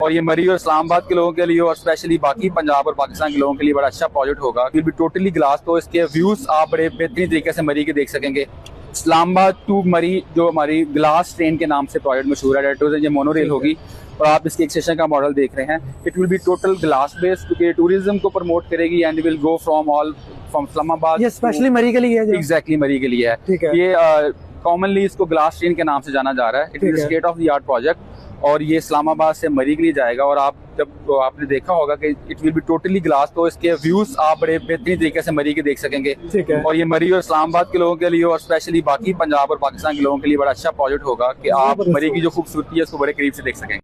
और ये मरी और इस्लामाबाद के लोगों के लिए और स्पेशली बाकी पंजाब और पाकिस्तान के लोगों के लिए बड़ा अच्छा प्रोजेक्ट होगा। विल बी टोटली ग्लास, तो इसके व्यूज आप बड़े बेहतरीन तरीके से मरी के देख सकेंगे। इस्लामाबाद टू मरी जो हमारी ग्लास ट्रेन के नाम से प्रोजेक्ट मशहूर है, ये मोनोरेल होगी और आप इसके एक स्टेशन का मॉडल देख रहे हैं। It will be total glass based, क्योंकि टूरिज्म को प्रमोट करेगी and will go from Islamabad. ये स्पेशली मरी के लिए है? एग्जैक्टली मरी के लिए है। ठीक है। ये कॉमनली इसको ग्लास ट्रेन के नाम से जाना जा रहा है। It is state of the art project और ये इस्लामाबाद से मरी के लिए जाएगा। और आप जब आपने देखा होगा कि it will be totally glass, तो इसके व्यूज आप बड़े बेहतरीन तरीके से मरी के देख सकेंगे। ठीक है। और ये मरी और इस्लामाबाद के लोगों के लिए और स्पेशली बाकी पंजाब और पाकिस्तान के लोगों के लिए बड़ा अच्छा प्रोजेक्ट होगा कि आप मरी की जो खूबसूरती है उसको बड़े करीब से देख सकेंगे।